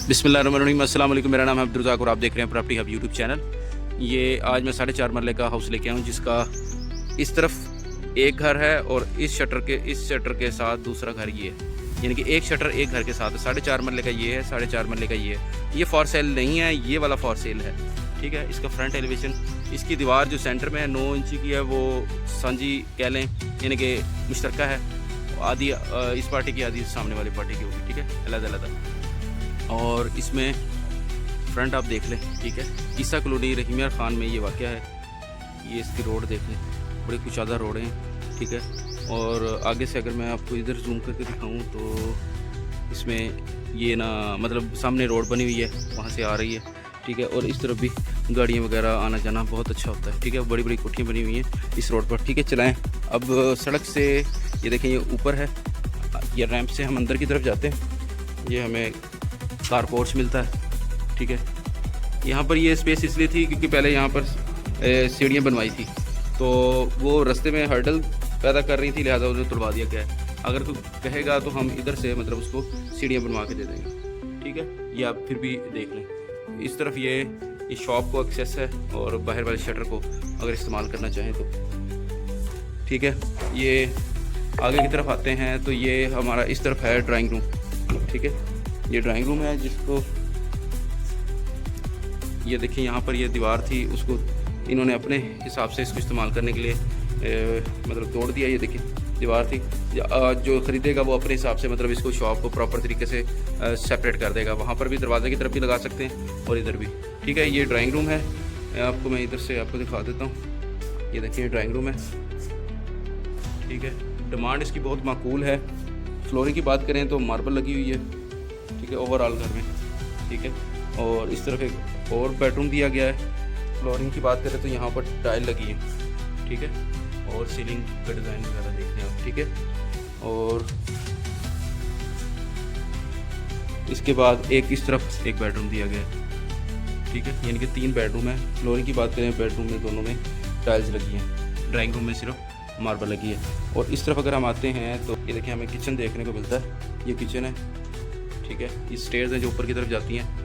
बिस्मिल्लाहिर्रहमानिर्रहीम, अस्सलाम वालेकुम। मेरा नाम है अब्दुल रज़ाक और आप देख रहे हैं प्रॉपर्टी हब यूट्यूब चैनल। ये आज मैं 4.5 मरले का हाउस लेके आया हूँ, जिसका इस तरफ एक घर है और इस शटर के साथ दूसरा घर ये है। यानी कि एक शटर एक घर के साथ 4.5 मरले का ये है, 4.5 मरले का ये है। ये फॉर सेल नहीं है, ये वाला फॉर सेल है। ठीक है, इसका फ्रंट एलिवेशन, इसकी दीवार जो सेंटर में है 9 इंची की है, वो सांझी कह लें, यानी कि मुश्तरका है। आधी इस पार्टी की, आधी सामने वाली पार्टी की होगी। ठीक है, अलग-अलग। और इसमें फ्रंट आप देख लें। ठीक है, ईसा कॉलोनी रहीमिया खान में ये वाक़या है। ये इसकी रोड देख लें, बड़ी कुशादा रोड हैं। ठीक है, और आगे से अगर मैं आपको इधर जूम करके दिखाऊं तो इसमें ये ना, मतलब सामने रोड बनी हुई है, वहाँ से आ रही है। ठीक है, और इस तरफ भी गाड़ियाँ वगैरह आना जाना बहुत अच्छा होता है। ठीक है, बड़ी बड़ी कोठियाँ बनी हुई हैं इस रोड पर। ठीक है, चलाएँ। अब सड़क से ये देखें, ये ऊपर है, ये रैंप से हम अंदर की तरफ जाते हैं। ये हमें कार पोर्च मिलता है। ठीक है, यहाँ पर ये स्पेस इसलिए थी क्योंकि पहले यहाँ पर सीढ़ियाँ बनवाई थी, तो वो रास्ते में हर्डल पैदा कर रही थी, लिहाजा उन्हें तुड़वा दिया गया है। अगर कोई कहेगा तो हम इधर से मतलब उसको सीढ़ियाँ बनवा के दे देंगे। ठीक है, ये आप फिर भी देख लें। इस तरफ ये शॉप को एक्सेस है, और बाहर वाले शटर को अगर इस्तेमाल करना चाहें तो। ठीक है, ये आगे की तरफ आते हैं तो ये हमारा इस तरफ है ड्राइंग रूम। ठीक है, ये ड्राइंग रूम है, जिसको ये देखिए, यहाँ पर ये दीवार थी, उसको इन्होंने अपने हिसाब से इसको इस्तेमाल करने के लिए मतलब तोड़ दिया। ये देखिए, दीवार थी, जो ख़रीदेगा वो अपने हिसाब से मतलब इसको शॉप को प्रॉपर तरीके से सेपरेट कर देगा। वहाँ पर भी दरवाजे की तरफ भी लगा सकते हैं और इधर भी। ठीक है, ये ड्राइंग रूम है। आपको मैं इधर से आपको दिखा देता हूँ। ये देखिए, ड्राइंग रूम है। ठीक है, डिमांड इसकी बहुत माकूल है। फ्लोरिंग की बात करें तो मार्बल लगी हुई है। ठीक है, ओवरऑल घर में। ठीक है, और इस तरफ एक और बेडरूम दिया गया है। फ्लोरिंग की बात करें तो यहाँ पर टाइल लगी है। ठीक है, और सीलिंग का डिज़ाइन वगैरह देख लें आप। ठीक है, और इसके बाद एक इस तरफ एक बेडरूम दिया गया है। ठीक है, यानी कि 3 बेडरूम है। फ्लोरिंग की बात करें, बेडरूम में दोनों में टाइल्स लगी हैं, ड्राइंग रूम में सिर्फ मार्बल लगी है। और इस तरफ अगर हम आते हैं तो ये देखिए, हमें किचन देखने को मिलता है। ये किचन है। ठीक है, ये स्टेयर्स हैं जो ऊपर की तरफ जाती हैं।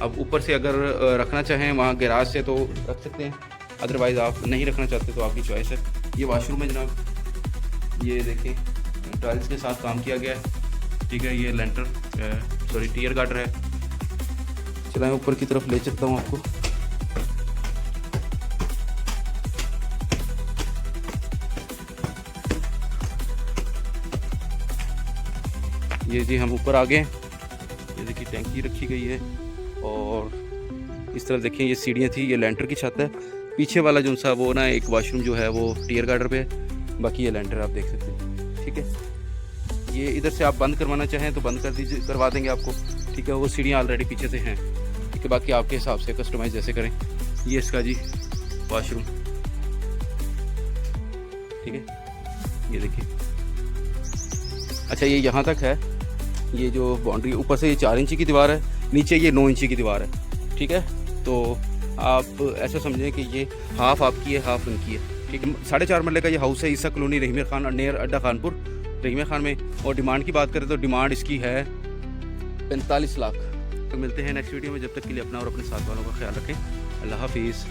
अब ऊपर से अगर रखना चाहें वहाँ गैराज से तो रख सकते हैं, अदरवाइज़ आप नहीं रखना चाहते तो आपकी चॉइस है। ये वाशरूम है जनाब, ये देखें, टाइल्स के साथ काम किया गया है। ठीक है, ये लेंटर टियर गार्डर है। चलाएं, ऊपर की तरफ ले चलता हूँ आपको। ये जी, हम ऊपर आ गए। ये देखिए, टैंकी रखी गई है, और इस तरफ देखिए, ये सीढ़ियाँ थी, ये लेंटर की छत है। पीछे वाला जो सा वो ना, एक वाशरूम जो है वो टियर गार्डर पे है, बाकी ये लेंटर आप देख सकते हैं। ठीक है, ये इधर से आप बंद करवाना चाहें तो बंद करवा देंगे आपको। ठीक है, वो सीढ़ियाँ ऑलरेडी पीछे से हैं। ठीक है, बाकी आपके हिसाब से कस्टमाइज़ जैसे करें। ये इसका जी वाशरूम। ठीक है, ये देखिए। अच्छा, ये यहाँ तक है। ये जो बाउंड्री ऊपर से ये 4 इंची की दीवार है, नीचे ये 9 इंची की दीवार है। ठीक है, तो आप ऐसा समझें कि ये हाफ आपकी है, हाफ उनकी है। ठीक है, 4.5 मरले का ये हाउस है, ईसा कॉलोनी रहीमिया खान नियर अड्डा खानपुर रहीमिया खान में। और डिमांड की बात करें तो डिमांड इसकी है 45 लाख। तो मिलते हैं नेक्स्ट वीडियो में। जब तक के लिए अपना और अपने साथ वालों का ख्याल रखें। अल्लाह हाफिज़।